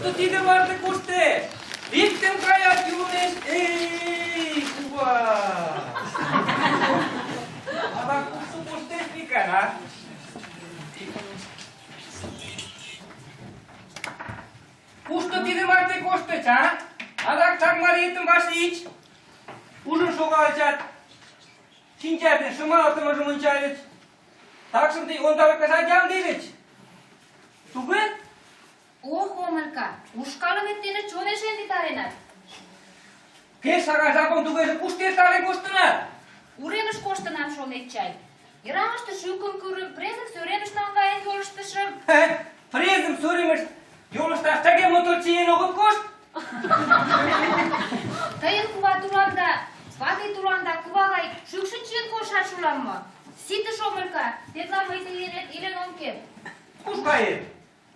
Кушто тиде марте коште? Иктем кая кӱлеш. Эй, кува! Адак кушто коштеш викан, а? Кушто тиде марте коштеш, а? Адак Чакмариетым вашлийыч. Ужын шогальычат. Шинчатен шымалтымыжым ончальыч. Такшым тый ондалыкыжат ямдыльыч. Туге? Ох, Омелька, ушкалымет дене чонешен витаренат. Пеш шагал жапым тугеже кушто эртарен коштынат? Уремыш коштынам, шонет чай. Йыраҥыште шӱкым кӱрып, презым сӧремыш наҥгаен йолыштышым. Презым сӧремыш йолышташ тыге мотор чиен огыт кошт? Тыйын куват улам да, сватет улам да, кува гай шӱкшын чиен кошташ улам мо? Ситыш, Омелька, тетла мый тый денет илен ом керт. Куш кает?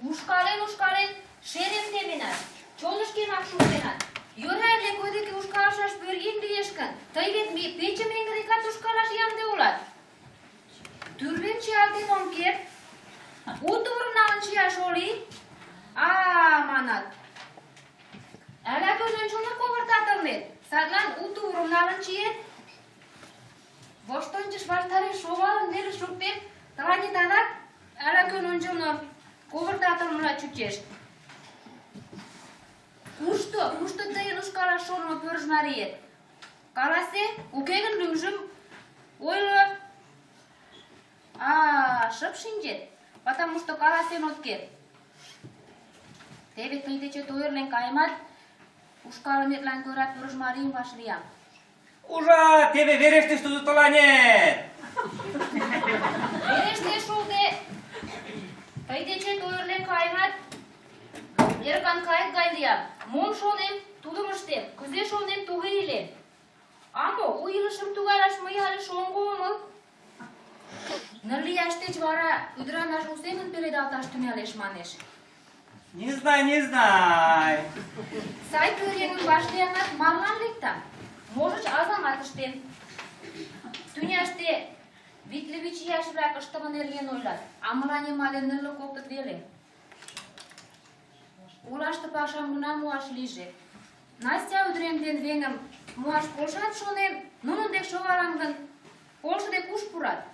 Ушкален, шерем теменат, чонышкемак шуктенат. Йӧра ыле кӧ деке ушкалышаш пӧръеҥ лиеш гын, тый вет печым эҥгекат ушкалаш ямде улат. Тӱрвем чиялтен ом керт. У тувырым налын чияш, Оли? Манат. Ала-кӧн ончылно ковыртатылмет, садлан у тувырым налын чиет? Воштончыш ваштареш шогалын нелыш шуктет, тыланет адак ала-кӧн ончылно ковыртатылмыла чучеш. Кушто тыйын ушкалаш шонымо пӧржмариет? Каласе, уке гын лӱмжым ойло. Шып шинчет, потому что каласен от керт. Теве тый дечет ойырлен каемат, ушкалыметлан кӧра пӧржмарийым вашлиям. Ужат, теве верештеш тудо тыланет. Верештеш улде, тый дечет ойырлен каемат, эркан кайык гай лиям. Мом шонем, тудым ыштем, кузе шонем, туге илем. А мо, у илышым тугайлаш мый але шоҥго омыл? Ныл лияш деч вара ӱдырамаш у семын пеледалташ тӱҥалеш, манеш. Не знай. Сай пӧръеҥым вашлиямат, марлан лектам. Можыч, азамат ыштем. Тӱняште витле вич ияш-влак ыштыме нерген ойлат, а мыланем але нылле коктыт веле. Олаште пашам гына муаш лийже. Настя ӱдырем ден веҥым муаш полшат, шонем, нунын дек шогалам гын, полшыде куш пурат?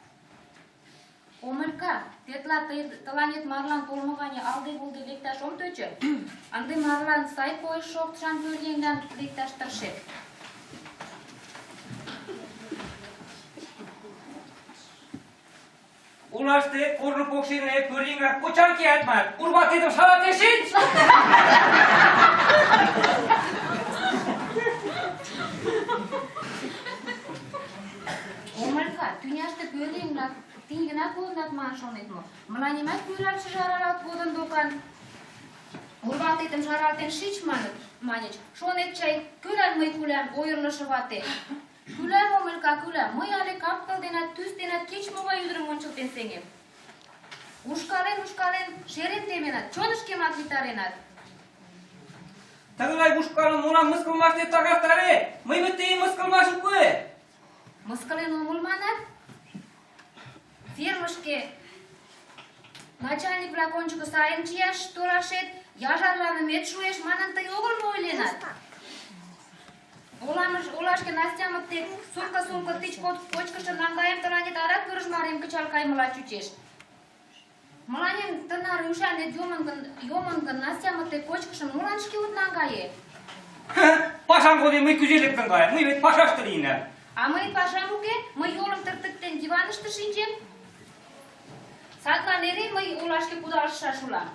Омелька, тетла тыланет марлан толмо гане алде-вулде лекташ ом тӧчӧ. Ынде марлан сай койыш-шоктышан пӧръеҥлан лекташ тыршет. Олаште корно покшелне пӧръеҥ-влак почаҥ кият ман. Урватетым шалатен шинч! Омелька, тӱняште пӧръеҥ-влак тинь гына кодынат манын шонет мо? Мыланемат пӱралтше жаралат кодын докан. Урвалтетым жаралтен шич, маныт, маньыч. Шонет чай, кӧлан мый кӱлям, ойырлышо вате? Кӱлям, Омелька, кӱлям. Мый але кап-кыл денат, тӱс денат кеч-могай ӱдырым ончылтен сеҥем. Ушкален, шерем теменат, чонышкемак витаренат. Тыгай ушкалым молан мыскылмаште тагаштаре? Мый вет тыйым мыскылмашым пуэ. Мыскылен омыл, манат? Фермышке начальник-влак ончыко сайын чияш толашет, яжарланымет шуэш, манын тый огыл мо ойленат? Олашке Настямыт тек сумка тич кочкышым наҥгаем, тыланет адак пӧржмарийым кычал кайымыла чучеш. Мыланем тынар ӱшанет йомын гын, Настямыт тек кочкышым молан шке от наҥгае? Пашам коден мый кузе лектын каем? Мый вет пашаште лийынам. А мый пашам уке, мый йолым тыртыктен диваныште шинчем. Садлан эре мый олашке кудалшаш улам.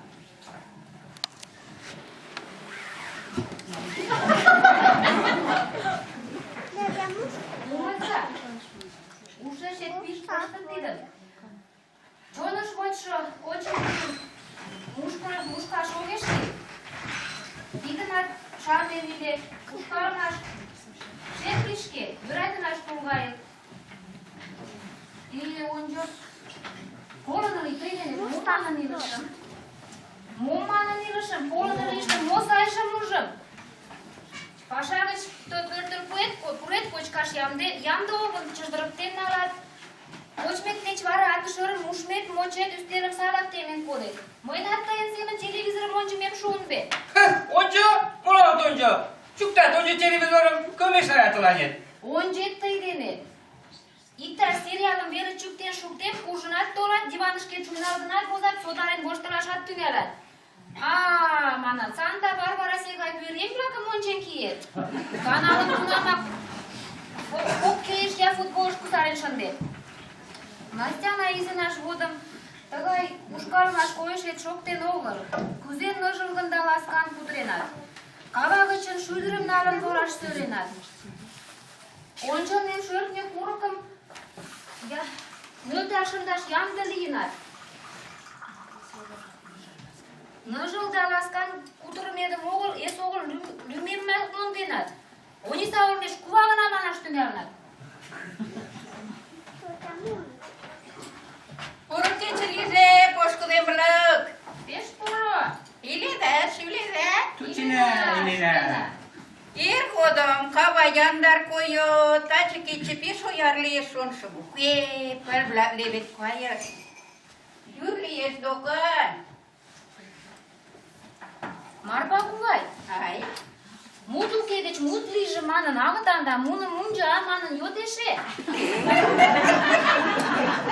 Омелька, ушешет пиш коштын тидым. Чоныш вочшо кочкышым мушкаш огеш лий. Тидымат шарнен иле, ушкалымаш шер лишке, йӧратымаш тулгайык. Иле ончот, колын ыле тый дене мом манын илышым, колын ыле мо сайжым ужым. Паша гыч пӧртыл пурет, кочкаш ямде огыл, чыждырыктен налат. Кочмет деч вара аты-шӧрым ушмет, мочет, ӱстелым садак темен кодет. Мыйынат тыйын семын телевизорым ончымем шуын вет. televizorum kömeş aratılan. 17 dene. İktar serialın veri çükten şükten kuşunat dolat divanışke çuynardınat bozat sodaren boştalaşat tügelat. Mana Santa Barbara segay büreyim lakı monçen kiyer. Kanalın tunamak hokkeyiş ya futbolşku saren şande. Настяна izin aşvodum. Tagay ушкалмаш koyuşet şokten oğul. Kuzen nöjılgında laskan putrenat. Kavak için şüydürüm nalın bolaş sörenat. Oncan hem şörtne kurukım. Ya, nötaşındaş yamdılıyınat. Nöjılda laskan kuturum edim oğul, es oğul lümemme nondenat. Onisa orneş kuvağına manaş tümelnat. Uruk geçirize, poşkudem bılık. Beş puro. İle de, şöyle de. Tuçina. Ir kodum, kava yandar koyo, taçı keçi piş uyarlıya şun şubuk. Per blak lebet koyar. Yürlüyes dokan. Marpa kuvay. Ay, Mutu kedeç mutlıyıcı manın ağıtanda munu munca manın yodeşe.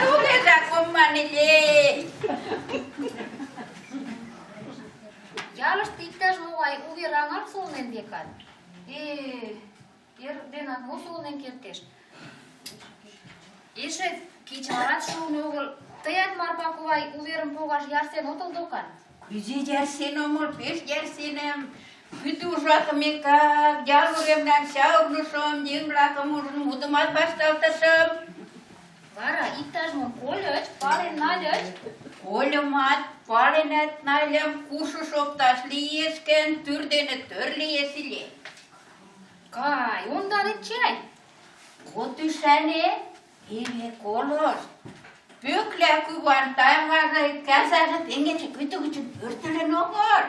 öyle de kummanile. Ялыш иктаж могай увер аҥар солнен векат. Эр денак мо солнен кертеш. Эше кечыварат шуын огыл. Тыят, Марпа кувай, уверым погаш ярсен отыл докан. Күзе дерсен омыл, пеш дерсенем. Күті ужақым екак, ялуремнан сяурнышым, ең-лақым ужын мудымат башталтышым. Вара иктаж мом кольыч, пален нальыч. Кольымат, паленат нальым, кушыш опташ лиешкен, тӱрдене төр лиесиле. Кай, ондарет чай. Вот ӱшане, эре колышт. Пӧкля куван таймаже казаже теҥгече пӱтӧ гычын пӧртылын огыл.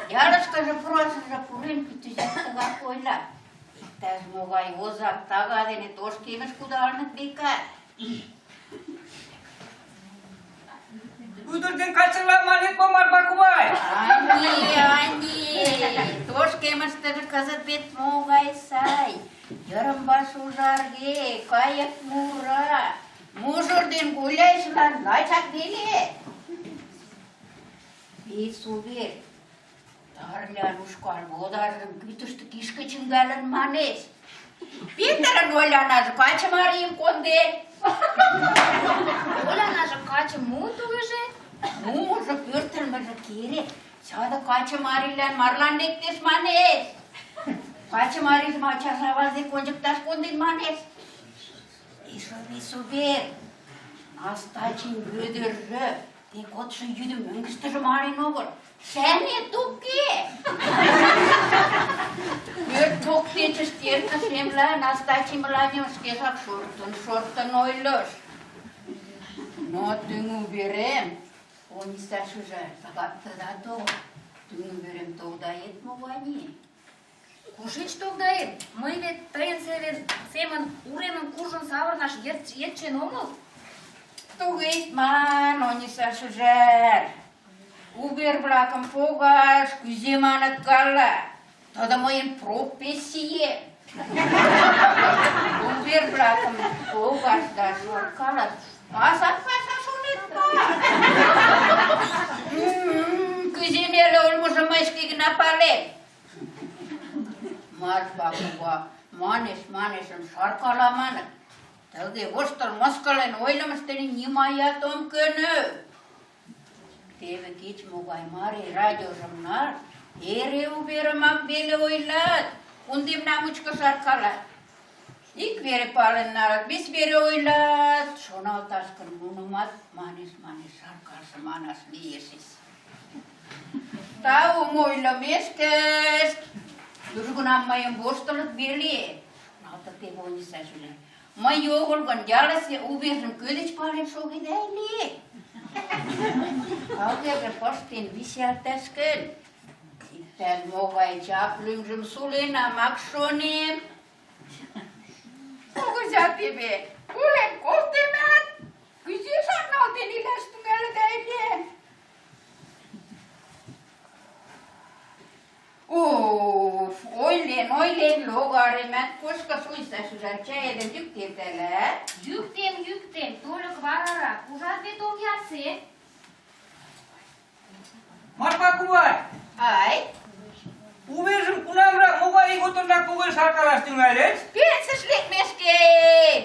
Ялышкыже пурашыже пурен пӱтыжат тыгак ойла. Иктаж-могай озак тага дене тошкемыш кудалыныт векат. Uydurdan kaçırlanman etme Marpa Kuvay. Ани, тошкемыштыже кызыт вет могай сай. Йырым-ваш ужарге, кайык мура. Мужыр ден гуляйшылан лачак веле. Вес увер. Тарлян ушкал водажым кӱтӱштӧ кишке чӱҥгалын манеш. Петырын ойланаже качымарийым конден. Олянаже качым муын тугеже? Мужо пӧртылмыжӧ керек. Саде качымарийлан марлан лектеш манеш. Качымарийжым ачаж-аваж дек ончыкташ конден манеш. Эше вес увер. Настачин Вӧдыржӧ те кодшо йӱдым мӧҥгыштыжӧ мален огыл. Шерет уке. Пӧрт воктечышт эртышемла Настачи мыланем шкежак шортын ойлыш. Но тӱҥ уверем, Ониса шӱжар, тыгак тыдат огыл. Тӱҥ уверем тогдает мо, Вани? Кушеч тогдаем? Мый вет тыйын семын уремым куржын савырнаш етчен омыл. Тугеит ман, Ониса шӱжар. Увер-влакым погаш, кузе маныт гала. Тудо мыйын профессием. Увер-влакым погаш да шоркалаш. Азап паша шонет мо? Кузе неле улмыжым мый шке гына палем. Марпа кува манеш-манешын шаркала маныт. Тыге воштыл-мыскылен ойлымышт дене нимаят ом кӧнӧ. Теве кеч-могай марий радиожым нар, эре уверымак веле ойлат, кундемна мучко шаркалат. Ик вере пален налыт, вес вере ойлат, шоналташ гын нунымат манеш шаркалше манаш лиешыс. Таум ойлымешкышт, южгунам мыйым воштылыт веле. Налте теве Ониса шӱжар. Мый огыл гын, ялысе увержым кӧ деч пален шогеда ыле? Калгерге пыштен висялташ гын, иктаж-могай чап лӱмжым суленамак шонем. Кугыза теве, пулен колтенат, кузе шарналтен илаш тӱҥалыда ыле? Ойлен, логаремät, koska suissa tjeiden tykkietellä. Yüktем, только варара. Ужат вет огяце. Marpa kuvai. Ai, Uverin kunamra muga igotunda kugel sarkalastin ailet. piensas lekmeske,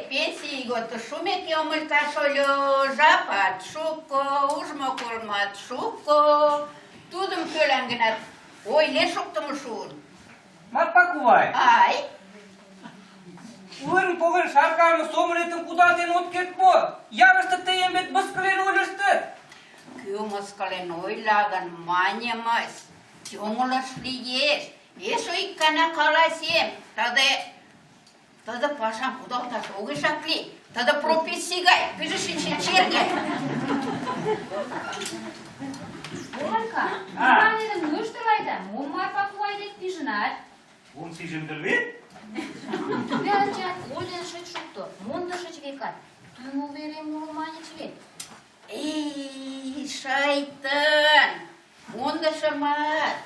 piensi goto šumeki omiltas olio, žapat, šuko, užmokulmat, šuko. Tudum kölängenät, oile šuktamušun. Marpa kuvai. Ai, Uverin kugel sarkalma somretin kudaten otketmo. Javasta teidän bet baskalen uudestaan. kylmoskalen oilagan manjamas. Jongulas liies. Eso ikkana kalasiem. Tada pasan kudohtas ogisakli. Tada propissigai. Pysysin sen sirgai. Олька, мама не мыштылайда. Мон марпа кувайдек пижынат. Он сижендервет? Вялчат, ойлен шыч шукто. Монда шыч векат. Түйму верем урманич вет. Ей, шайтан. Onda шамат.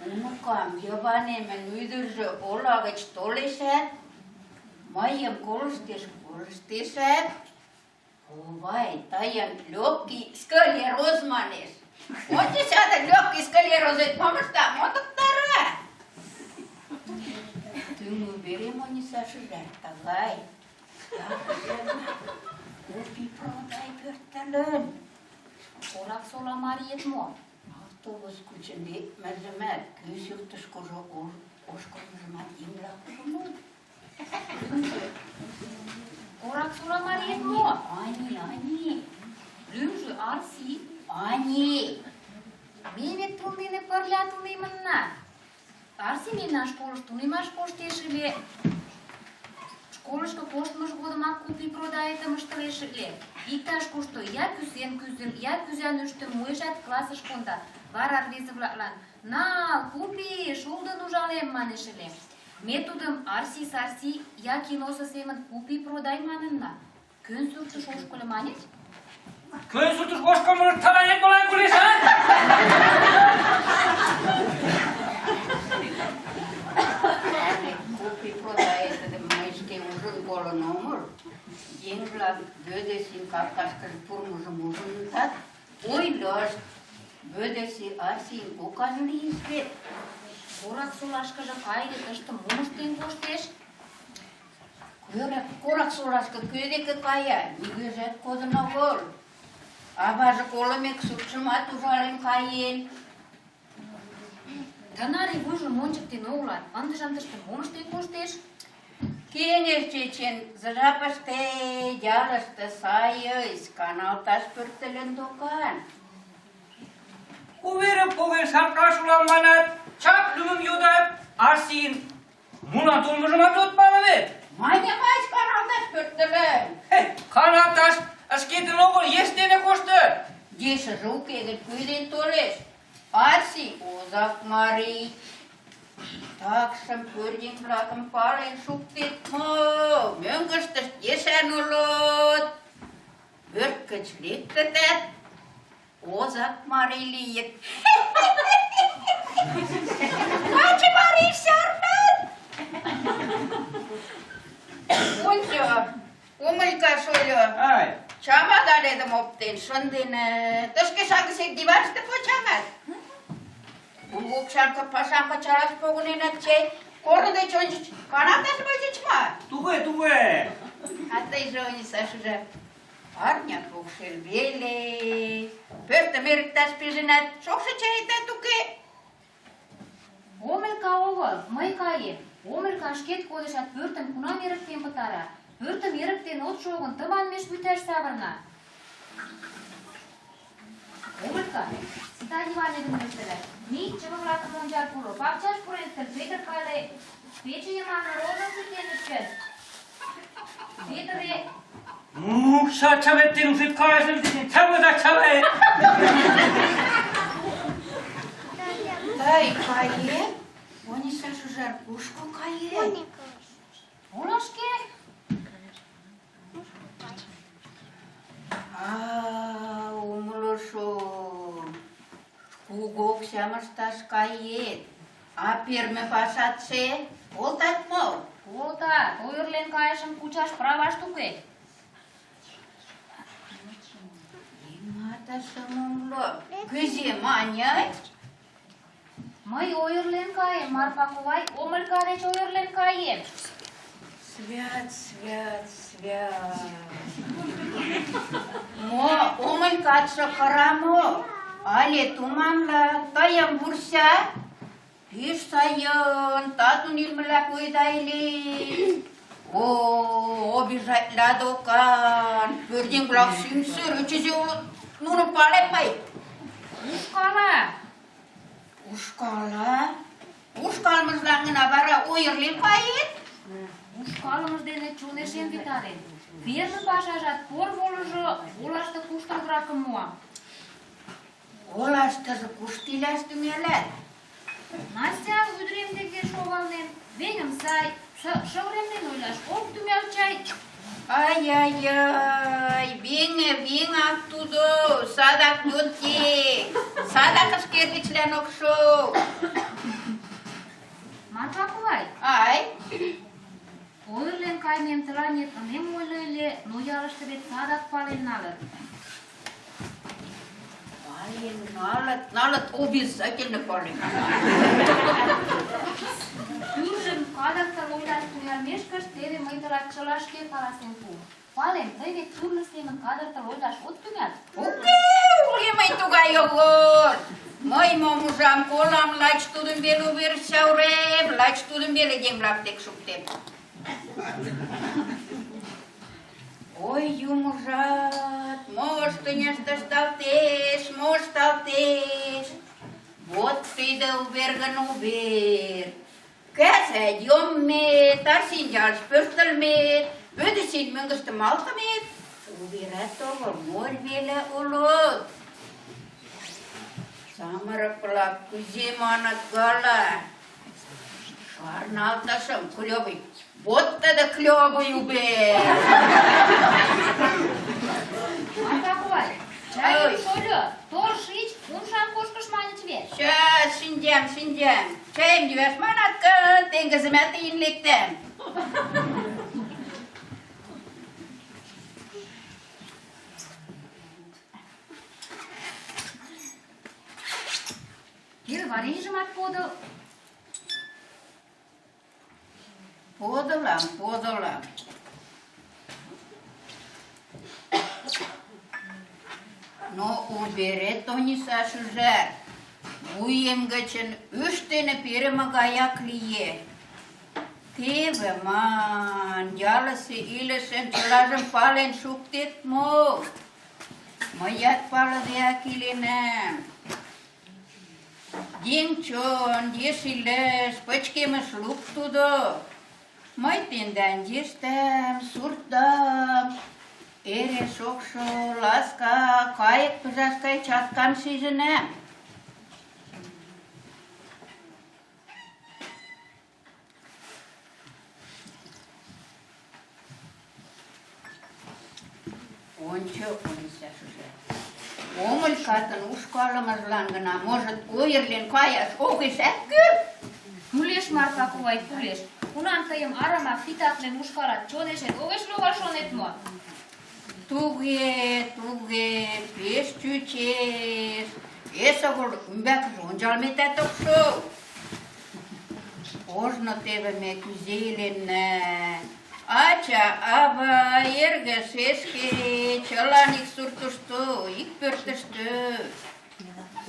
Unukam javanemen yhdyrjö olagets tolisät. Maijam kolstisät. Vai, tajan lokki skölje rosmanes. Monti saada lokki skölje roset mamasta motottara. Tymy veremonissa sydäntä vai. Upi prodai pörtälön. Olak sola mariet mo. Автобус кученде мәземәт күз юктыш кожа ошкормжымат имлак. Olak sola mariet mo. Ани. Lymsy arsi. Ани. Мевет тундыны пырля тундымынна. Арси мемнан школыш тунемаш коштеш ыле. Школышко коштмыж годымак купи продайытым ыштылеш ыле. Иктаж-кушто я кӱсен кӱзым, я кӱзан ӱштым муэшат классыш конда. Вара рвезе-влаклан «Нал, купи, шулдын ужалем» манеш ыле. Ме тудым арси-сарси я киносо семын купи продай манынна. Кӧн суртыш ошкыльо маньыч? Кön sutuş boşkamını talanет bolay kulesan. Купи продайыты майшке ужын колын омыр. Еҥ-влак Бödösin капкашкыже пурмыжым ужынытат, ойлышт. Бödöси Арсийын кокаже лийыс вет. Корак солашкыже кайде, тыште мом ыштен коштеш? Корак солашке кӧ деке кая, нигӧжат кодын огыл. Аваже колымек суртшымат ужален каен. Тынаре вуйжым ончыктен огылат, ындыжым тыште мом ыштен коштеш? Кеҥеж чечен жапыште ялыште сайыс каналташ пӧртылын докан. Uverin kugel sarkalasуlan manat. Çap lümüm yodap. Arsin. Muna dolmuşumat otmalıvet. Маньямаш каналташ пӧртылын. Kanaltaş. Asketen ogul yestene koştu. Ешыже уке гын пӱйден толеш. Арси озак марий. Такшым пӧръеҥ-влакым пален шуктет мо? Мӧҥгыштышт ешан улыт. Пӧрт гыч лектытат, озак марий лийыт. Каче марий сярнат! Ончо, Умылька шольо. Ay. Чамаданетым оптен шынденыт. Тышке шагысек диваныште почаҥат. Укшарка пашам пачараш погыненат чай. Корно деч ончыч каналташ возьыч ма? Tuve. А тыйже, Онисашыже, парняк покшел веле. Пӧртым эрыкташ пижынат. Шокшо чаетат уке. Омелька огыл, мый каем. Омелька шкет кодешат пӧртым кунам эрыктен пытара. Пӧртым эрыктен от шу гын, тыманмеш вӱташ савырна. Омелька, сита диванетым нӧштылят. Мий, чыве-влакым ончал пуро. Пакчаш пурен тыр, Петр кайле пече йымалне розам шӱтеныт чын. Петре, Muksa çavettin ufit kayasın dedin. Çabada çavet. Тый кает? Онисашыже кушко кает? олашке. Умылышым. Кугу оксам ышташ кает. А перме пашатше колтат мо? Колтат, ойырлен кайышым кучаш правашт уке. Ниматашым умло. Кузе маньыч? Мый ойырлен каем, Марпа кувай, омылка деч ойырлен каем. Свят, свят, свят. Мо, омылкатше кыра мо? Але туманла, тыйым вурса? Пеш сайын, татун илмыла койдайле. О, обижатла докан. Пӧръеҥ-влак сӱмсыр, ӱчызе улыт. Нуным палеммый. Ушкала! Ушкала? Ушкалмыжлан гына вара ойырлен кает? Ушкалымыж дене чонешем витарен. Ферме пашажат порволыжо олаште куштылгыракым муам. Олаштыже кушто илаш тӱҥалат? Настя ӱдырем деке шогалнен, веҥым сай, шывремден ойлаш ок тӱҥал чай. Ай-яй-яй, веҥак тудо, садак йотке, садак шке дечлан ок шол. Марпа кувай, Ай, ойырлен кайымем тыланет ынем ойло ыле, но ялыште вет садак пален налыт. налыт, обязательно палем. Тӱржым кадактыл ойлаш тӱҥалмешкышт теве мый тылат чыла шке каласен пуым. Палем, тый вет тӱрлӧ семын кадыртыл ойлаш от тӱҥал. Уке, мый тугай огыл. Мый мом ужам, колам, лач тудым веле увер чаурем, лач тудым веле еҥ-влак дек шуктем. Ой, юмыжат, мош тӱняште ышталтеш. Вот тиде увер гын увер. Кызыт йоммет, Арсинялыш пӧртылмет, Вӧдысын мӧҥгыштӧ малтымет, уверат огыл, моль веле улыт. Самырык-влак кузе маныт гала? Шарналтышым, клёвый. Вот это клёвый увер! Марпа кувай, чайым шольо, тор шич, умшам кошкыш маньыч вет. Сейчас, шинчам. Чайым йӱаш манат гын, теҥызымат ийын лектам. Теве вареньжымат подыл. Подылам. Но уверет, Ониса шӱжар, вуем гычын ӱш дене перыме гаяк лие. Теве ман, ялысе илышым чылажым пален шуктет мо? Мыят палыдеак иленам. Еҥ чон, еш илыш, пычкемыш лук тудо. Мый тендан ештам, суртдам, эре шокшо, ласка, кайык пыжаш гай чаткам шижынам. Ончо, Ониса шӱжар. Омылкатын ушкалымыжлан гына, можыт, ойырлен каяш огешат кӱл? Кӱлеш, Марпа кувай, кӱлеш. Кунам тыйым арамак титаклен ушкалат, чонешет огеш логал шонет мо? Туге, пеш чучеш. Эсогыл ӱмбакыже ончалметат ок шу. Ожно теве ме кузе иленна. Ача, ава, эрге, шешке, чылан ик суртышто, ик пӧртыштӧ.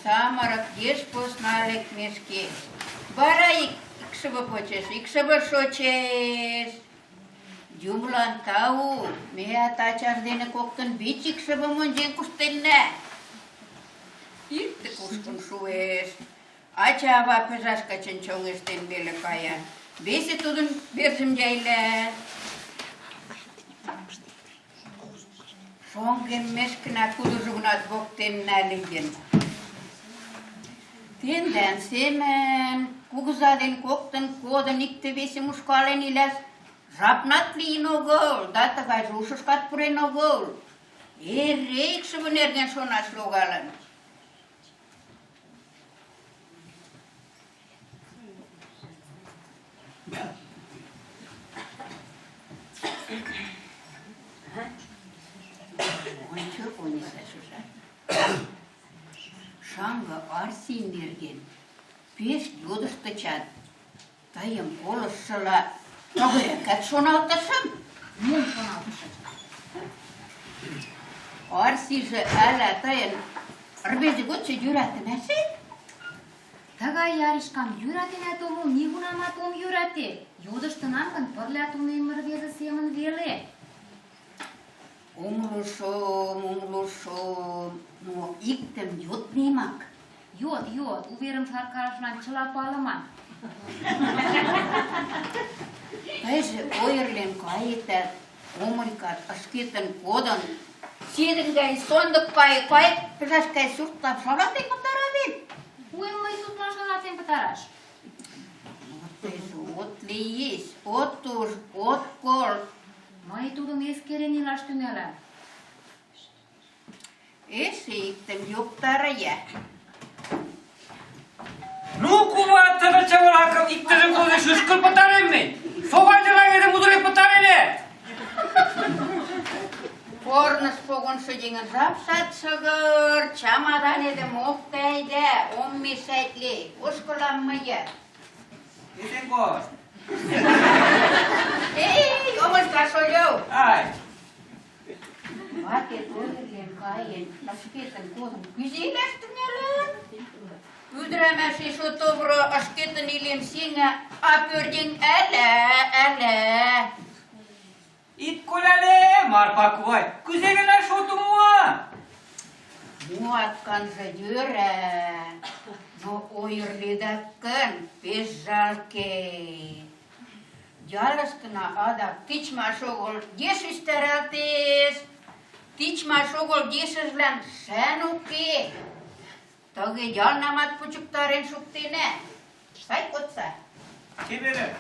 Самырык еш посна лекмешке. Вара икшыве почеш, икшыве шочеш. Юмылан тау, меат ачаж дене коктын вич икшывым ончен куштенна. Икте кушкын шуэш. Ача-ава пыжаш гычын чоҥештен веле кая. Весе тудын вержым яйла. Шоҥгеммешкына кудыжынат воктенна лийын. Тендан семын кугыза ден коктын кодын икте-весым ушкален илаш жапнат лийын огыл, да тыгайже ушышкат пурен огыл. Эре икшыве нерген шонаш логалын. Arsiinlergen pes yodustachat. Tayım kolosala tagırakat şonaltasam. Mun şonaltışın. Arsiisi älä tayın arbezi gotse jyrättämäsi. Tagay yarishkam yuratin tomu, nihunama tom yurati. Yodıştınam kan pırla tom emir vezi semin vele. Umlushum, no iktem yutnimak. Yod, uverim şarkarışlan çıla palaman. Taisi oirlen kaitat, omulkat asketen kodan. Siedengäi sondukpai kai, pesäskäi surttaa salatikon taravin. Uemmai tutlan şalaten pataras. Taisi otliis, otus, otkol. Mai tudum eskereni lastunela. Esi iktem juktaraja. Nukuva tarachaval hakam iktirim koze şuşkul patarem mi? Sovacılar yedi mudure patarele. Pornas pogon sujingan rapsat sagar, çamadan ede mohtayda, ommisetli, uskolanmaya. Esen koş. Ei, omas kasolyo. Ay. Vaatteet oirlen kaien, asketen kohdon kysilästynälään. Ydrämäsi sotovro asketen ilien singa, apyrdin älä. İtkolale marpakuvay. Kuzegene şotu mua. Muat kansa jyrää. No oirlidakan pesalke. Jalaskana ada tichma sogol jesysterältis. Tichma sogol jesyslän sänuke. Toge jalnamat pucuktaren suktine. Saikot sä? Kibere.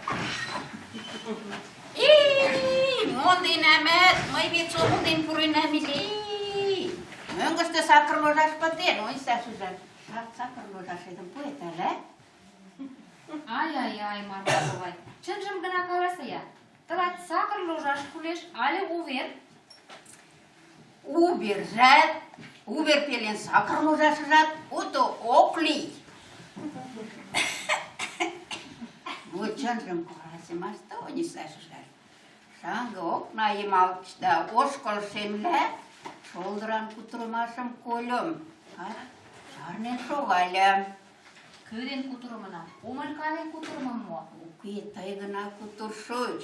Mondinämät, mai vitsu mundin purinämili. Mönköstä sakralosas pateen, oin sä Susan. Sakralosas etan puetäällä. Ai, marpakuvay. Çınjım gına kalasaya. Talat sakır lojaş kuleş ale uver. Uber pelen sakralosasrat, oto okli. Vuotsandram kohdassa on sä Susan. Sanga oknaajimalkista oskolsemlä, soldran kuturmasam kolom. Sarnen sovalja. Köyden kuturumana, omalkainen kuturman mua. Uki taigana kutursois.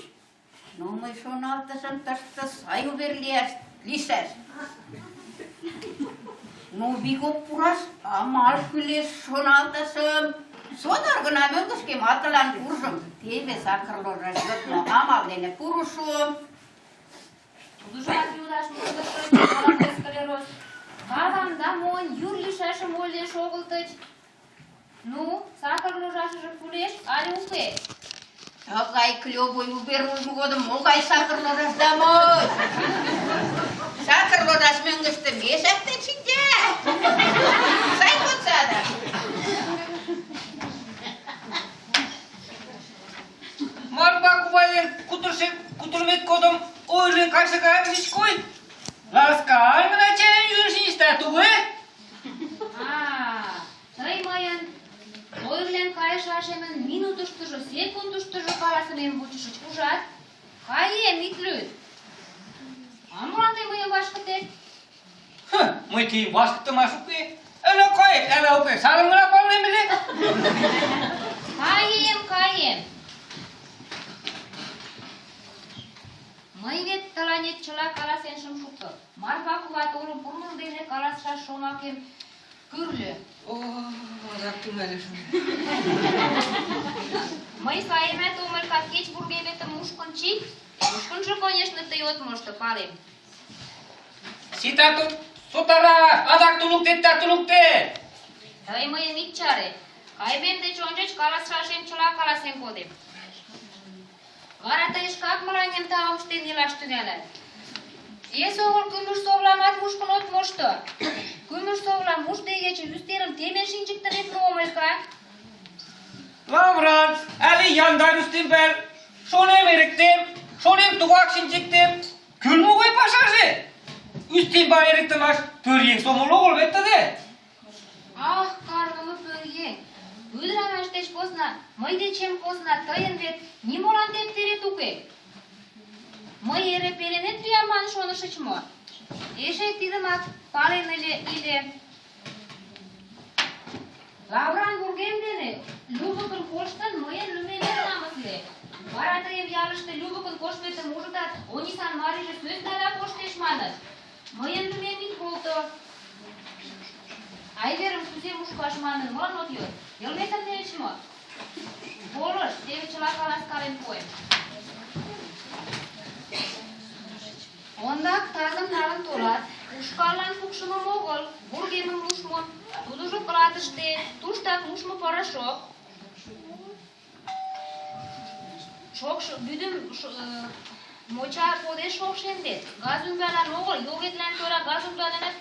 No mai sonaltasam tästä sajuverliäs lisäs. No vikoppuras amalkylis sonaltasam. Sotargana mönkosке matalan kursum. TV sakralorras jotno amallinen kursum. Uduşat yudaş muğdaşın kalakeskaleros. Kadamda mon yurlişaşı molde şogultıç. Nu, sakır lojaşı kuleş ale upe. Takai klioboy uberul mugodum mokai sakralorras damos. Sakralorras mönköstä miesähten sinjää. Saikot saada. Marpakuvayın kuturmet kodum oirlen kaisa kaivlis koy. Laska aimana çenen yürüsün ister tuğu. Taymayan oirlen kayışaşemin minutuştuju, sekunduştuju kalasının buçuşuç ujat. Kayem itlüt. Amuran taymayan başka tek. Mıyti vaskıtı masuk ki. Öyle koy, öyle upe. Sarımına kollayın bile. Kayem. Măivet tălanet cela kalasen şum şuktu. Marpakuvat oğlum burnun dene kalasşa şonakem kürlü. Zaptım öyle şunu. Мăi saime tomel ca keci burgebete mușcunci. Mușcunci, конечно, tăiot moștă palem. Sita sotara, adak tulukte. Tăi măi micciare. Kaibem de çonceci kalasşaşem cela kalasen kodem. Varata ești как mălanem ta amșteni laștunele. Esi oğul kümüş sovlamat mușcunot moștă. Kümüş sovla muște ece üsterim temen şincikten etme omelka. Lavran, ali yandan üstümbel. Şonem eriktim, şonem tuvak şinciktim. Kül mu koy paşarsı? Üstümbel eriktim aş, pöriyek somulu ol bette de. Ah, karnımı pör посна, мый дечем посна тыйын вет нимолан тептерет уке. Мый эре пеленет лиям манын шонышыч мо? Эше тидымак пален иле. Лавран вургем дене лювыкын коштын, мыйын лӱмемет намысле. Вара тыйым ялыште лювыкын коштметым ужытат, Онисан марийже сөз нала коштеш маныт. Мыйын лӱмем ит колто. Айверым кузе мушкаш манын, молан от йод? Йылметым нельыч мо? Колышт, теве чыла каласкален пуэм. Ондак тазым налын толат, ушкаллан пукшымым огыл, вургемым мушмо, тудыжо клатыште, туштак мушмо порошок. Шокшо вӱдым моча подеш шокшемдет. Газ ӱмбалан огыл, йогетлан тора газ ӱмбаланат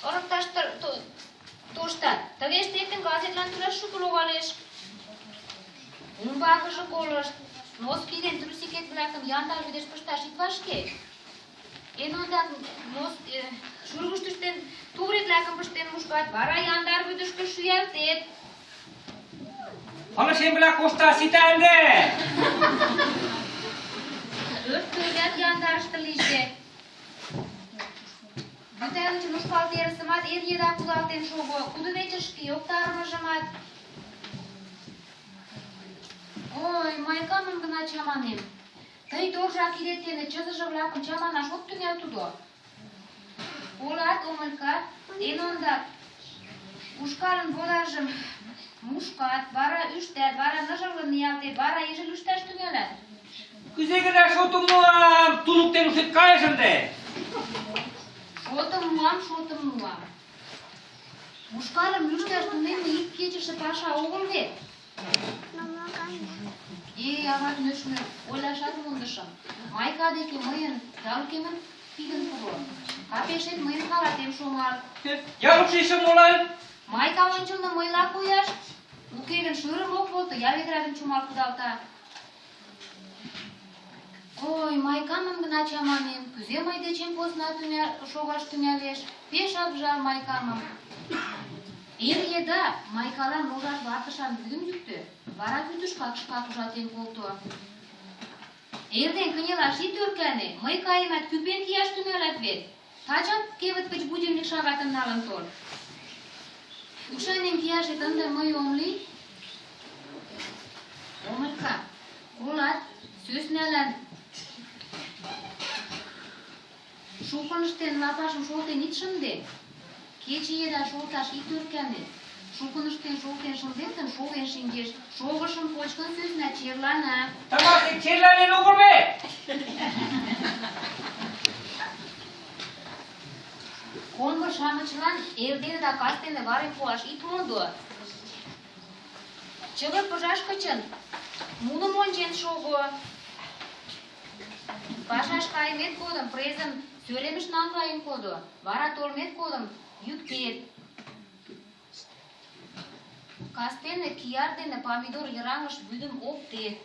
ырыкташ тоштат. Тыге ыштетын газетлан тӱлаш шуко логалеш. Умбакыже колышт. Носки ден трусикет-влакым яндар вӱдеш пышташ ит вашке. Эн ондак шӱргыштыштен тувырет-влакым пыштен мушкат, вара яндар вӱдышкӧ шӱялтет. Пылышем-влак кошташ сита ынде! Ӧрткӧлят яндарыште лийже. Вӱта мушкал терысымат эр еда кудалтен шого, кудывечышке йоктарымыжымат. Ой, Майкамым гына чаманем. Тый торжа кидет дене чызыже-влакым чаманаш от тӱҥал тудо. Колат, Омелька, эн ондак ушкалын водажым мушкат, вара ӱштат, вара ныжылгын ниялтет, вара иже лӱшташ тӱҥалат. Кузе гына шотым муам, туныктен ушет кайыш ынде! Шотым муам. Ушкалым лӱшташ тунемме ик кечыше паша огыл вет. Ават нӧшмӧ, ойлашат мондышым. Майка деке мыйын ялкемым пидын пуро. Капешет мыйын халатем шоҥал. Ялыкшишым молан? Майка ончылно мыйла кояш. Уке гын шӱрым ок волто, я ведра гын чумал кудалта. Ой, Майкамым гына чаманем. Кузе мый дечем посна шогаш тӱҥалеш. Пешак жал Майкамым. Эр еда Майкалан ужар ватышан вӱдым йӱктӧ, вара вӱдышкак шкак ужатен колто. Эрден кынелаш ит ӧркане, мый каемат, кӱпен кияш тӱҥалат вет. Тачак кевыт гыч будильник шагатым налын тол. Ӱшанен кияшет ынде мый ом лий? Омелька, колат, сӧсналан шукын ыштен, лапашым шолтен ит шынде. Кече еда шолташ ит ӧркане. Шукын ыштен шолтен шындет гын, шолен шинчеш. Шогышым кочкын сӧсна черлана. Тамак черланен огыл вет! Комбо-шамычлан эрдене да кастене варен пуаш ит мондо. Чыве пыжаш гычын муным ончен шого. Пашаш кайымет годым презым сӧремыш наҥгаен кодо. Вара толмет годым йӱктет. Кастене кияр дене помидор йыраҥыш вӱдым оптет.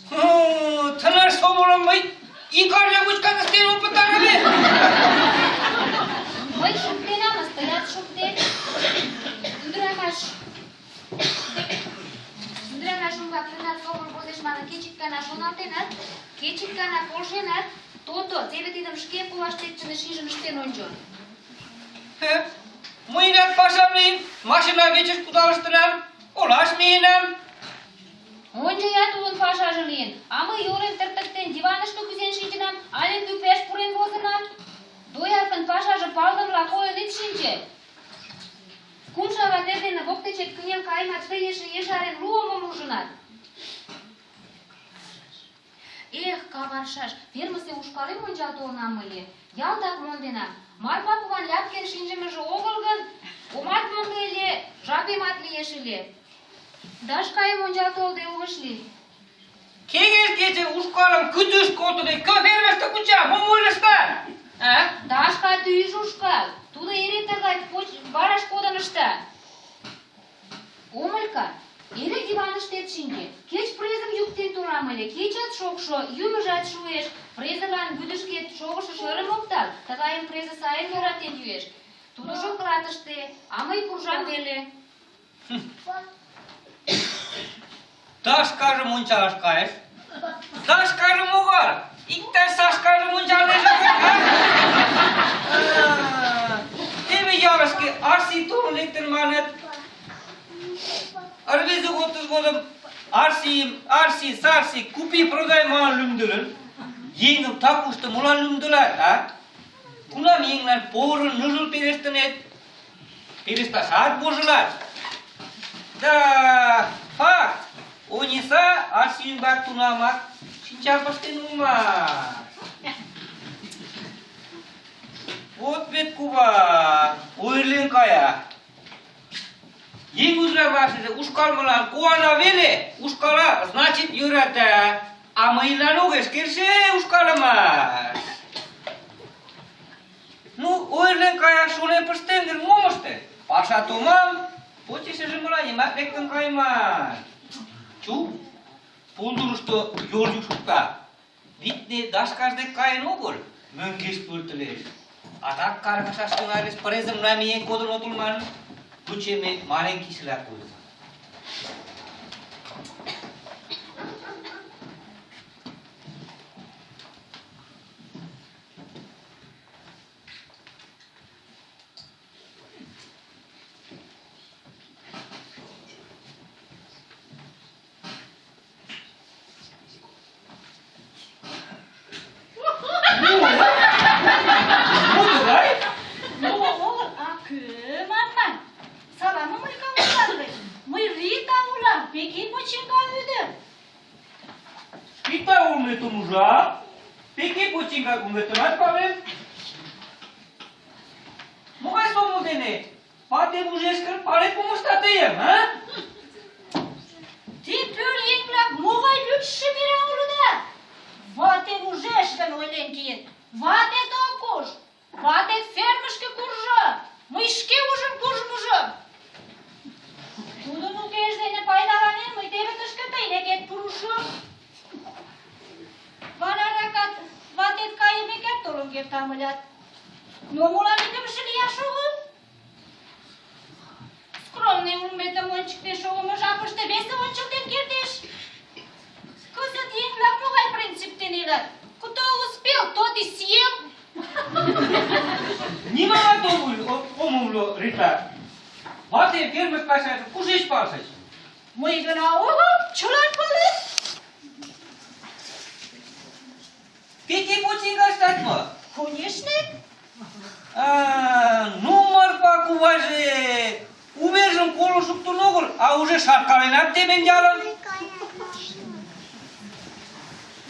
Тынар сомылым мый ик арня гыч кастен ом пытаре вет! Мый шуктенамыс, тыят шуктет. Ӱдырамаш ӱмбак тынар сомыл возеш манын кеч ик гана шоналтенат, кеч ик гана полшенат, то-то, теве тидым шке коваштетшыне шижын ыштен ончо. Мыйынат пашам лийын, машина вечыш кудалыштынам, олаш миенам. Ончаят тудын пашаже лийын, а мый йолем тыртыктен диванышке кӱзен шинчынам, але кӱпеш пурен возынам. Дояркын пашаже палдымла койын ит шинче. Кум шагат эрдене воктечет кынел кайымат, тый эше ешарен руымым ужынат. Эх, каваршаш, фермысе ушкалем ончал толынам ыле. Ялтак монденам. Марпа куван ляпкен шинчымыже огыл гын, омат мондо ыле, жапемат лиеш ыле. Дашкайым ончал толде огыш лий. Кегел кече ушкалым кӱтӱш колтыде, кӧ фермыште куча, мом ойлыштат? Дашка тӱж ушкал. Тудо эре тыгай вараш кодын ышта. Омелька, эре диваныштет шинче. Кеч презым йӱктен толам ыле, кечат шокшо, йӱмыжат шуэш. Презылан вӱдышкет шогышо шӧрым оптал. Тыгайым презе сайын йӧратен йӱэш. Тудыжо клатыште, а мый куржам веле. Sashkarı munçalaşkayız. Sashkarı mugar. İkter sashkarı munçalaşkayız. Temi yavaş ki arsi torun lektin manet. Arvizi gotuz godum. Arsi, sarsi, kupi proday man lümdülün. Yengim takuştu mulan lümdüler ha. Kunam yengler porun nüzul pirestin et. Pirista saat bozular. Da fakt. Onisa arsiyin bak tunamak. Sincar pasti numar. Вот ведь Kuba, Uyrlin kaya. Yeng uzra başlıca uşkal mılan kuana vele, uşkala значит yürete. Ama ilan oges kirse uşkalamaz. Ну, Uyrlin kaya şune pıstengir momoste. Paşa tomam, poçi se jımıla yemek rekten kayman. Çu, puldurustu yolcu şukta. Vitne daşkazdek kayan ogol, möngeş pırtıleş. Atak karkasaskin aris parezem namiye kodun otulman kuche me maren kisla koy. Kita umre tu muja, peki pocinga umre tu mat pavem. Mogaj somu dene, pate mujeskar pare pomostate ha? Ti pörjenglap mogaj lütsi bire oluda. Vate mujeshkan oylen kiyen. Vate tokush. Vate fermishke kurja. Mышке ужым курж мужым. Тудын укеш дене пайдаланен, мый теве тышке тыйнекет пурышым. Ванаракат ватет кайымекет толын кертам ылят. Но молан икымше лияш огыл? Скромный улметым ончыктеш огылмо жапыште весе ончылтен кертеш. Кызыт еҥ-влак могай принцип дене илат? Кто успел, тот и съел. Нимама omumlo Rita. Vate firmes pasaj, кушиш pasaj. Мый гына огыл, чылан палет. Пеки поcinga статма. Конечно. Număr pa cuvаже. Umerjăm colo sub tu nogul, a уже șarcalenat de mendială.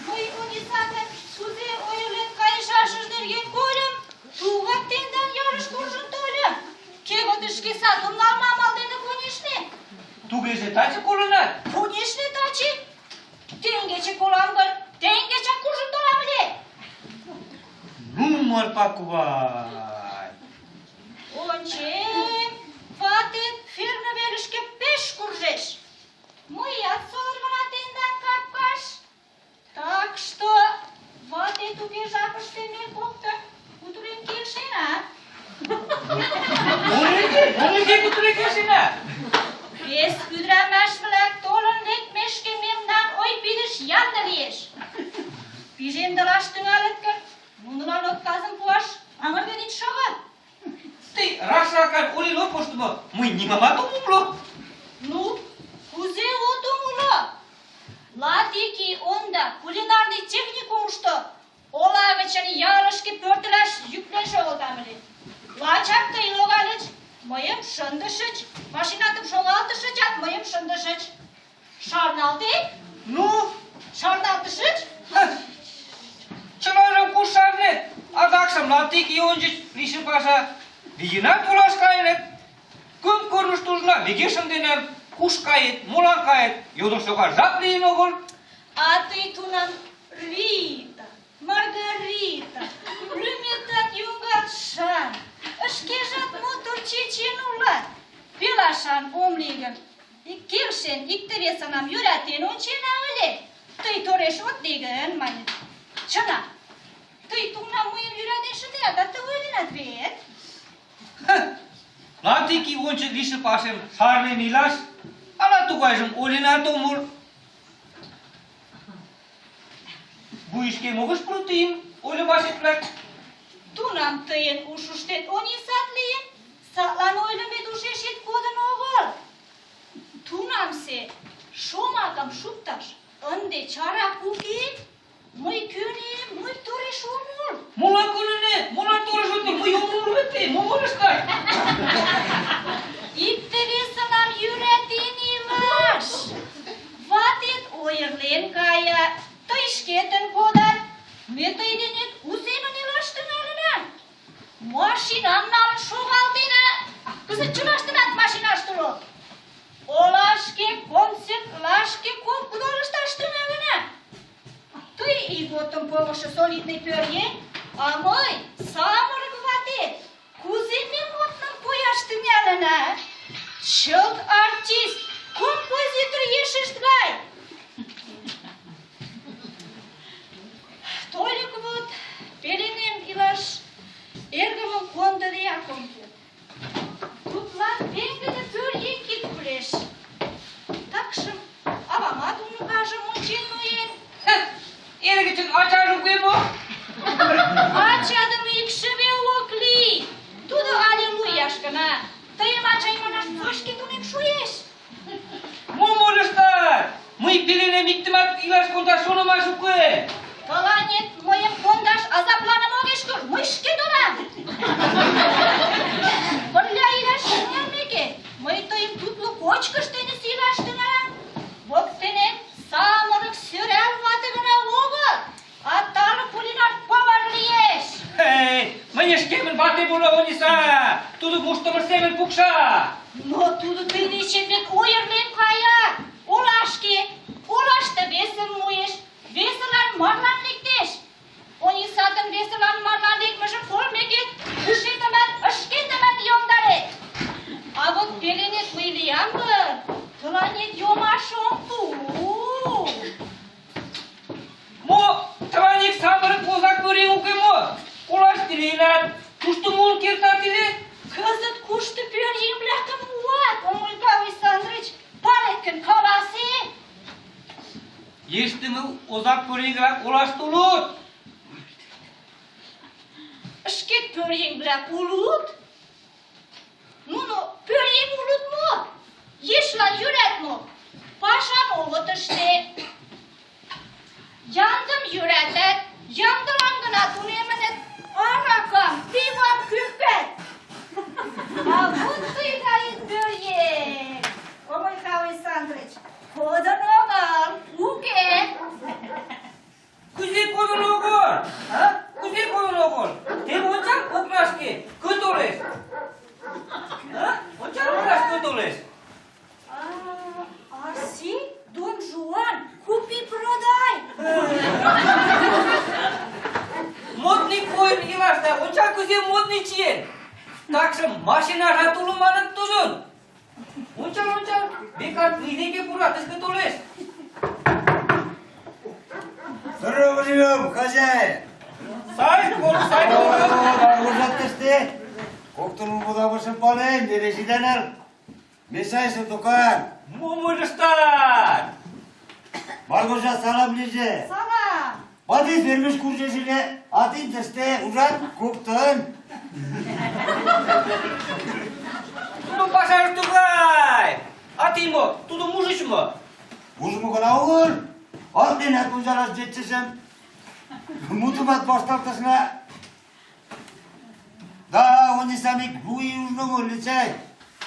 Мый унисатын суде ойылен кайышашыж нерген көрім. Туғат тендан ярыш куржын толым. Кеготышке сатым налмамал дене, конечно. Тугеже таче колонат. Конечно, тачи. Тенгече колам гын, тенгече куржын толам ыле. Număr pa cuvai. Ончем, ватет ферме верышке пеш куржеш. Мыят соргына тендан капкаш. Так что ватет уке жапыште ме коктын кутырен келшена. Олеге кутыре келшена. Вес ӱдырамаш-влак толын лекмешке мемнан ой пидыш ямде лиеш. Пижемдылаш тӱҥалыт гын, нунылан отказым пуаш аҥырген ит шого. Ты раш-ракан олен от коштымо, мый нимамат ом умыло. Ну, кузе от умыло? Латики онда кулинарный техникумышто ола гычын ялышке пӧртылаш йӱклен шогылтам ыле. Лачак тый логальыч, мыйым шындышыч, машинатым шогалтышычат, мыйым шындышыч. Шарналтет? Ну, Шарналтышыч? чылажым куш шарнет. Адакшым латик ионжыч лишыл паша вигенат толаш кайынет. Кым корныш тужна виге шынденам. Куш кает, молан кает, йодыштога жап лийын огыл. А тый тунам Рита, Маргарита, лӱметат юнгалшан, шкежат мотор чечен улат. Пелашан ом лий гын, келшен икте-весынам йӧратен ончена ыле. Тый тореш от лий гын, маньыч. Чынак, тый тунам мыйым йӧратен шынденат, а тый ойленат вет. Латик ионжыч лишыл пашем шарнен илаш, ала тугайжым ойленат омыл. bu işke moğuş proteyim. Öyle başetmek. Tunam tayın uşuştet oni satlayın. Satlan oylame duşeşit kodun oğul. Tunamse şomakam şuptaş. Önde çara kuki. Muy küni, muy tore şomur. Mola kunune, mola toruşutu, bu yumur vete, moğuşkay. İpteri sanam yüretini var. Vatit oyırlayın kaya. Tayşketen kodan. Metaydenet uzemin ilaştın eline. Maşinamdan şoğaldığına. Kızı çınaştın maşinaştır o. Olaşke konsept laşke kop kudoluştaştın eline. Ты и вот там помощь солидной перье, а мой самый хватит. Кузины вот нам пояшты мялена. Чёлт артист, композитор ешешткай. Только вот перенем илаш эргамым кондады якомки. Тутлан пеңгіді перье кит плеш. Такшым, авамат уну кажем учен ноен. Eğer geçin açar okuyayım mı? Açadım ikşive okli. Tudu aleluyaşkana. Tayım açayım ana faşketunem şuyeş. Moğuşkay. Мы перенем иктимат илаш конташ шономаш укы. Таланет моем кондаш азапланам огешкур. Мышке донам. Пырля илаш шынермеке. Мый тайым тутлу кочкыштыны силаштына. Воктенен самырык сөрәл ватыгына огыл. Аттары кулинар повар лиеш. Hey, мне шкемен баты була ониса. Туду муштамыр семен пукша. Но туду тыны чепет ойырлен кая. Улашты весім муеш. Весілан марлан лектеш. Они сатын весілан марлан лектмеші формеге ушетімәт, ышкетімәт йомдары. А вот пеленет мыйлиям бір. Тыланет йомашым ту. Мо тваник самырык бозак бөре укıyım mı? Ulaş dileyler. Kuştu mul kertatili. Кызыт кушты пӧръеҥ бляхым муат, Омылка Александрыч, палеткын каласе. Ештімі озак бөрегірак улаш тұлыт. Шкет пӧръеҥ бляк улут. Нуно пӧръеҥ улыт мо? Ешлан йӱрат мо? Пашам огыт ыште. Яндым йӱратат, яндылан гына тунемыныт. Аракам, пивам кӱрпат. А вот тыгайыт пӧръеҥ. Омылка Александрыч, кодын огыл, уке. Күзе kodun oğul. Ha? Күзе kodun oğul. Tem oncan oknaşki. Köt oles. Ha? Oncan oknaş köt oles. Арси, Дон Жуан, купи-продай. Modni koyun ilaçta. Oncan küze modni çiyen. Takşım maşina ratulumanın tuzun. Oncan. Bekar nideki purat köt oles. Здорово живем, хозяин! Sayın kolu sayın kolu. Ужатты, коктун будабышын пален, берешиден ал. Месайсы дукан. Mumurustan. Маргожа салам лиже. Салам. Батис вермеш куржешиле, атин тесте, ужат, коктун. Tudu başarı tukay. Atayım mı? Tudu muşuş mu? Ужму гана угul. Алден атун жарас жетчесем. Мутумат баштартасына. Да, они сами буи ужному личай.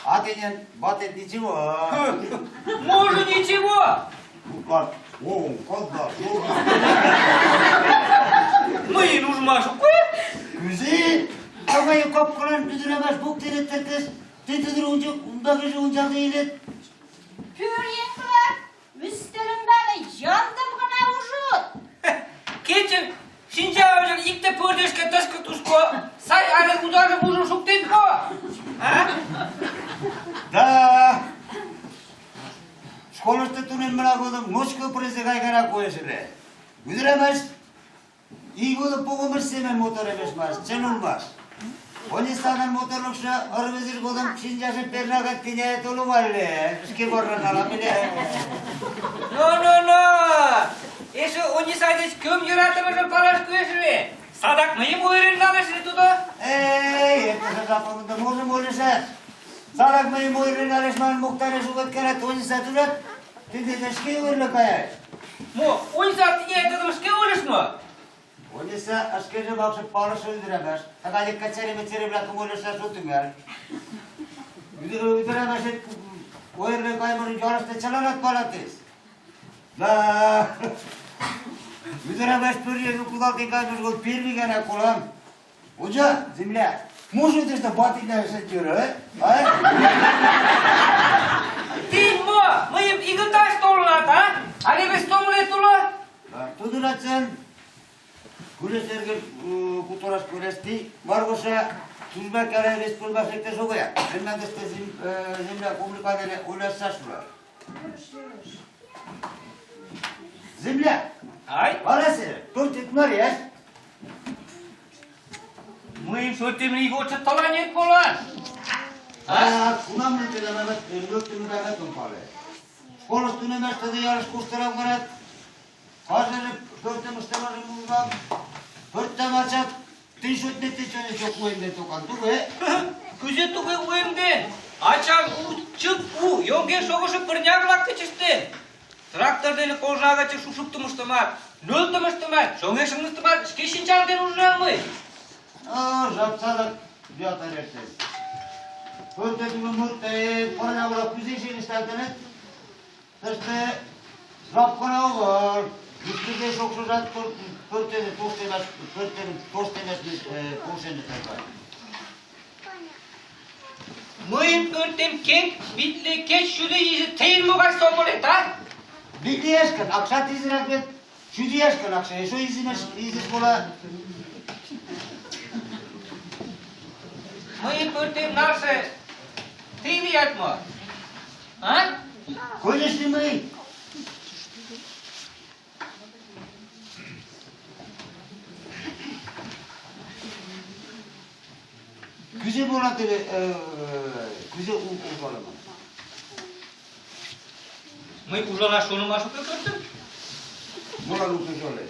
Атинен батет ничего. Может ничего. Как? О, когда? Мы нужна шуку. Күзи, кавайы капкалан бүдірәмәш бұқ тереттертес, тетедір ұндағы ұнжағы елет. Пӧръеҥ бляк, үстелімдәні яндым гына ужут. Keçin. Şimdi avcı ilk de pördeşke taşkı tuşko. Say arı udarı muşu şuktayım ko. Ha? Да, школышты түнен мына kodum, Moskva presi кайгара koyesire. Бүдірәмәш, iyi болып бұғымыр семен мотор емесмас, чын olmaz. Onista'nın motorlukça arabızır kodum, Şincaşı pernakat dineye tolu var ile. Üske borran alamile. No. Eso oni saydes köm yönetimizin paraş köşürü. Sadak mıyım o ürünün alışını tutu? Etmese zapamında mozum olursa. Salak mıyım o ürün alışmanın muhtarı sukat karat onu satırat. Dedi teşkil uyurlu kayar. Mu, 10 saat niye etadımız ki oluş mu? Olursa askerce bakıp parası öldüremez. Fakat kaçarı meçeri bırakım olursa tutun yani. Öldüremez o ürün kaymanın yarısta çalarak palatız. La. Öldüremez pürüye kudaltın kaymış kol pirmi gene kolan. Hoca, zimle. Может, это батильная сатира, а? Değil mu? Mıyım iki taş dolanat ha? Hani biz tomle tula? Tuduracağım. Kuleserge kutoras kulesti. Vargosa tuzba kare restorba sekte sogoya. Hemen de zimle komunikadene ulaşsa şura. Zimle. Ay. Arası. Turtit Marias. Mıyım söttemini goçu talan et bolan. Kunam nötede Mehmet, nötünü Mehmet umpale. Skolos üniversitede yarış kurslara karat. Hazırlı pörtem ıstemazı bulmam. Pörtem açat. Tişört netişeni çok uyumde tokan. Tuğe. Küze tuğe uyumden. Açan u çık u. Yongen soğuşu pırnyaglak kıçıştın. Traktörden kozağa çık şuşuktumıştımat. Nöltümüştümat. Soğuşumuştumat. Keşin çaldın uzun mı? Zapsadak biata rektes. Pörte tümümürte parnavla püzişin isterdenet. Teste zapkana var. Üstüde çok zat pörte tostenas tekrar. Mıyım pörtem kek bitle keç şudu izi teyin mu kaç somulet ha? Bitli eşken, aksat izin akbet. Şüdi eşken aksa. Eşo izin kola. Mıyım pörtem narse teyi yatma. Ha? Konuştu mu? Güzel bolatı güzel uğurlama. Mıyım uzana şunu maşuk pörtem? Bolat uğurlama.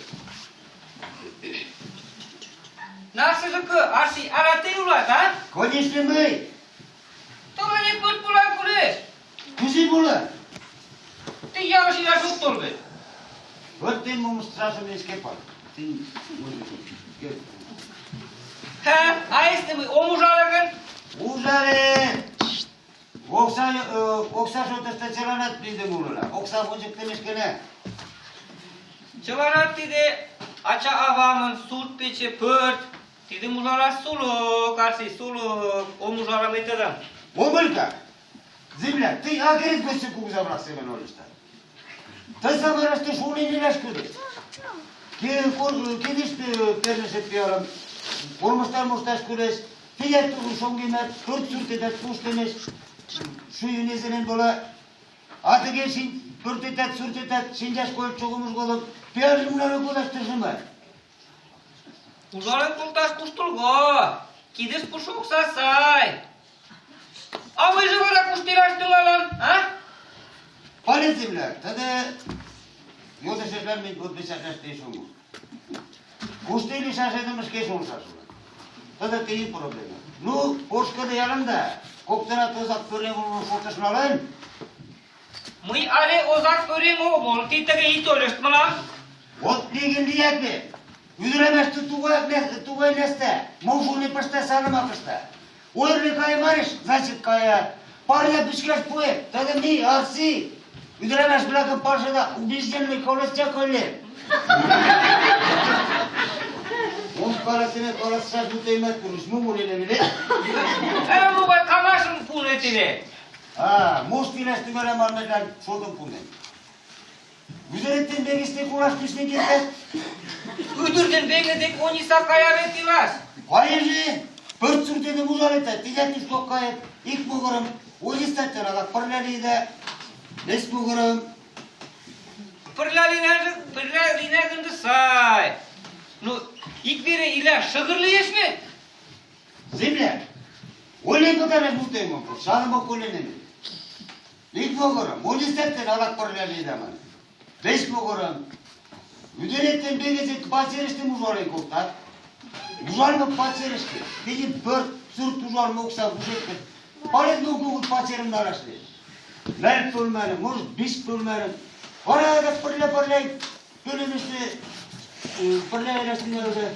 Nasıllıkı arsi aratı ulat ha? Konuştu mu? Tola ne pört bulan kules? Güzel bolat. Ti yavaş ilaç uttur be. Văd mă strasă mi scăpat. Ha, aiste mi omuzalagan. Uzare! Oksa şu teste çelanat bizde bulurlar. Oksa bucuk demiş ki ne? Çavanat tide aça avamın surt peçe pört. Tide muzala suluk, arsi suluk. Omuzala metadam. Omulka! Zimle, ti agerit göçü kubuza bırak seven oluşta. Tăsa vărăște și unii ne șcude. Când ești perne se piară, urmăstar moștaș cules, fie tu șonghimet, tot surte de puștenes, și unizenen bola, atıge sin, pörtetet, surtetet, sincaș koyup çoğumuz golum, piarı mână godaş tăjımă. Uzalan kultaş kuştul go. Kides kuşuk sasay. Avıcı vara kuştilaştın alan, ha? Pare zimle, tada yolda şeyler mi bu bir sefer değişiyor. Kuştayla şaşırdığımız keş olsa sonra. Tada teyi problemi. Nu, poşkada yanında, koptana tozak törene bunu fotoğrafını Mıy ale ozak örüm o bol. Titage hit oluştu lan. Ot ligin diyetli. Üdüremez tuvay neste. Mavşuni pasta sanama pasta. Oyurlu kaya marış, zaçık kaya. Parya biskaj puye, tada mi arsi. Üdüremez bırakın parçada, bizdenli kolasça kolle. Onun karasına tutaymet kuruş, mumulene bile. Hem bu bay kamaşın punetine. Mostinas tümere marmekan çoğdum punen. Güzerettin begiste kulaşmış ne gitti? Üdürden begledek onisa kayavetilas. Hayırlı, pört sürteni muzarete, tijetmiş kokkayet, ilk buğurum, o istetten adak parlalıydı. Nes buğurum. Pırlalina gındı say. Nu, ilk biri ila şıgırlı yeş mi? Zimle, öyle kadar mutluyum o, sağlıma kollenemi. İlk buğurum, o istetten adak parlalıydı aman. Beş buğurum, Üdenetten begecek paçerişti muzarın koktat. Muzarın paçerişti. Bizim bir sürü tuzarın oksa kuşetti. Palet nokuk paçerin arası. Merk bölmenin, muz bis bölmenin. Oraya pırle gülümüzü pırle eylesin öyle.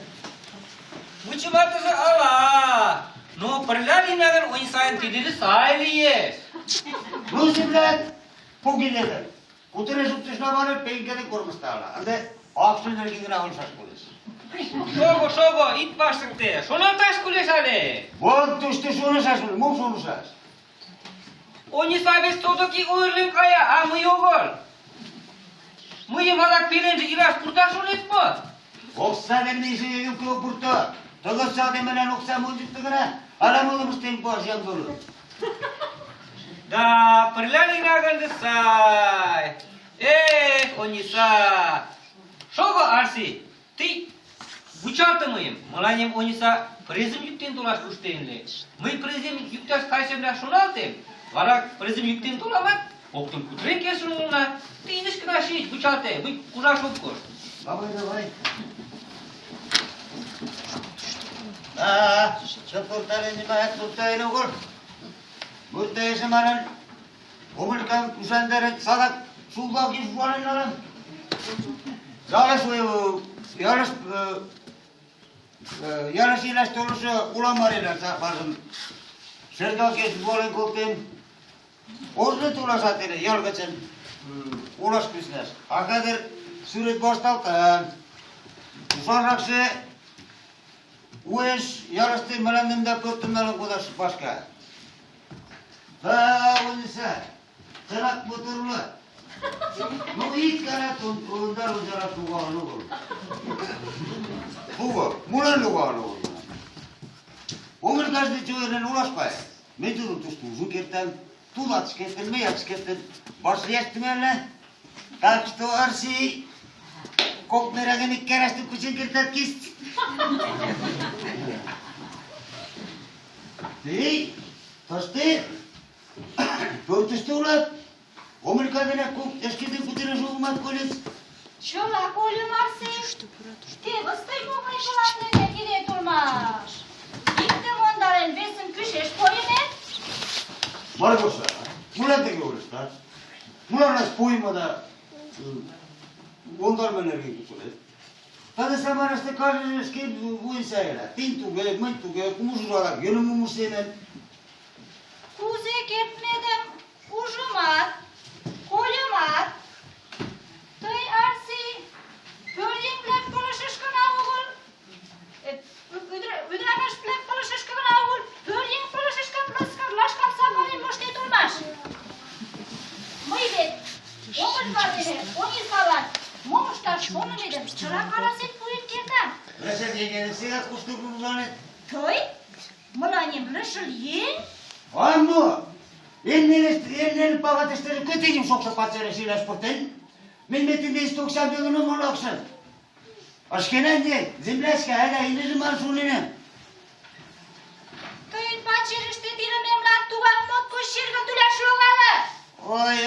Buçu martası Allah. No perler inagan o insan tidiri sahiliye. Ruzimler pogileler. Kutere suptuşna bana penkede kormustağla. Ande aksınlar gidin ağır şaşkılız. Şogo it başlıkte. Şuna taş kule sale. Bol tuştu şunu şaşkılız. Mum şunu şaş. Oni sabes todo ki uyurlun kaya amı yogol. Mıyım halak pirinci ilaç kurtar şunu etme. Oksa demneyse yok yok burta. Togossa demelen oksa mucuktu gına. Alamolumuz tempo aşyan dolu. Da perler inagan de say. Oni sa. Şogo arsi. Ti buçaltı mıyım? Malanyem oni sa prezim yükten dolaş kuşteyinle. Mıy prezim yüktaş kaysemler şunu altım. Varak prezim yükten dolamak. Oktun kutre kesin ona. Ti ilişkina şiş buçaltı. Mıy kuraş okkur. Babay. Çok kurtarın nimayet kurtarın okur. Burada yaşamanın omurkan kusanların sadak sulbak yüz varınların. Yarış ilaç dolusu ulanmarıyla sarparım. Sırdak yüz varın koptum. Orada tulasatıyla yargıçın ulaş kısnes. Akadır süret baştaltan. Sonraksı Ueş yarıştı melandımda pörtümden kadar başka. Ha onisa. Çanak motorlu. No it kanat ondar ojara tuğanı olur. Bu mulan luğanı olur. Omur gazete çoğunun ulaşmaya. Medurum tustu zukerten, tulat sketten, meyak sketten. Başlayastımelle. Taksto arsi. Kok meragını kerastı kuçun kirtat kist. Hey, toste. Pörtüste ulat. Omur kadına kok eskiden kutuna soğumat kolis. Şola koyun arsi. Te ıstay mogay şolatlarına gire durmaz. Gitti onların besin küşeş koyun et. Margosa. Mulan da görürüzler. Mulan nas poymada. Ondar menergi kusulet. Tada samanasta karşınız ki bu insayla. Tintu ge, mıntu ge, kumuzurarak yönümü musemen. Kuze gitmedim. Ujumat. Koyumat. Tăi arsi. Pörling plek pălășeșcă în augul. Udramaș plek pălășeșcă în augul. Pörling pălășeșcă în plăscă. Lașcam sabani moștetul maș. Măi vet. Omul vadele. Unii salan. Momuștar șonu nedem. Çăra karaset puin kirtan. Vreau diye siga kustu kuzanet. Tăi? Mălanim lășăl ieni? Ammo. Ennel pavatesteri kötüyüm soksa patsere silas porten. Men metin de stoksam yolunu moloksan. Aşkenen de zimleska hala inizim arsulina. Tăi în pacerește dirămem la tugan mod cu șirgă tulea șlogala. Ой.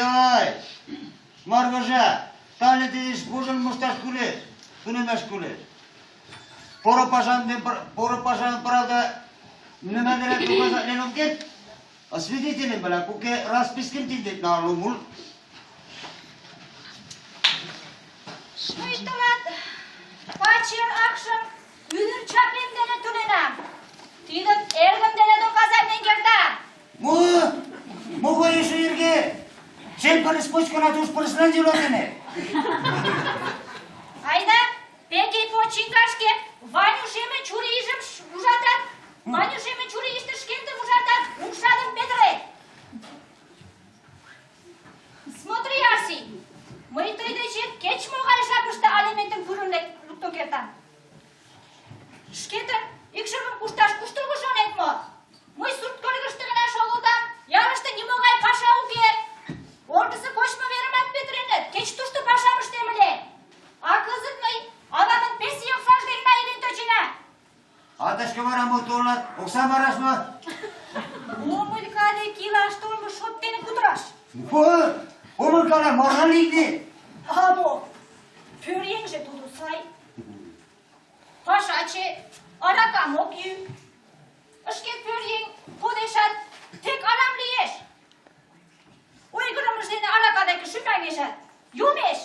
Margoja. Tane dedis bozul mustaş kulet. Tunemeş kulet. Poro paşan pravda nemedere tugaza lenom ket. Asviditelim bala kuke raspiskin tidit nalumul. Uitalat, pacer akşam ünür çapim dene tulenam. Tidin ergim dene dokazar men gerda. Mu koyusu irge. Sen paris poçkana tuş parislan jilotene. Ayda, peki poçinkaşke, Vanyuşeme çuri işim uzatat. Vanyuşeme çuri işte şkendim uzatat. Ушадым Петре. Смотри, Арси. Мой той дечет кеч могай шапышта алиментым пурынлек луктын кертам. Шкетын икшывым кушташ куштылго шонет мо? Мый сурт кольгышты гына шогылдам. Ярыште нимогай паша уке. Ордысы кочмо верымат петыренет. Кеч тушто пашам ыштем ыле. А кызыт мый авамын пенсий оксаж дене илен тӧчена. Аташка вара моторлат, окса барашма. Омылькаде килаш толмо шот дене кутыраш. Omurkala morgan ligdi. Або, pöriyengje tutulsay. Paşaçı araka mokyu. Işke pöriyeng podeşat tek alamlı yeş. Uygurumuz seni arakadaki şüphen yaşat. Yumeş.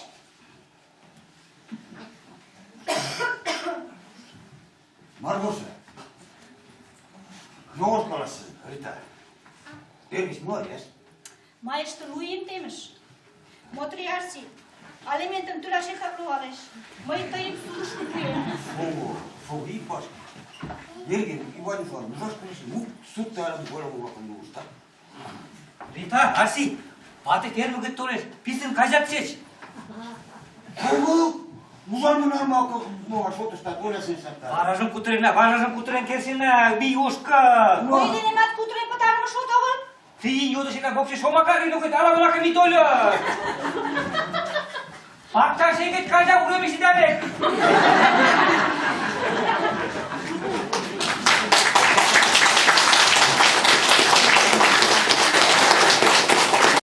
Margosa. Yoğurt kalası, Rita. Derviş mi var ya? Maestru uyum demiş. Motriarsi. Alimentum tulaşı kaplı alış. Mayıtayım suluş kutuya. Фу, и Пашка. Ерген, Иван Иванович, можешь принести? Ну, суд тарам голову вакын уста. Рита, Арси, баты термігіт тореш, писін кажат сеч. Фу, мужармын армакы, ну, а что ты что, Оля сен сатта? Баражым кутырен керсина, бейошка. Ойленемат кутурен пытармы шо тоғын? Тиін йодышына бопшы шомакар илокет аламынака митоля. Пакта шегет кажа уремеші дәмек.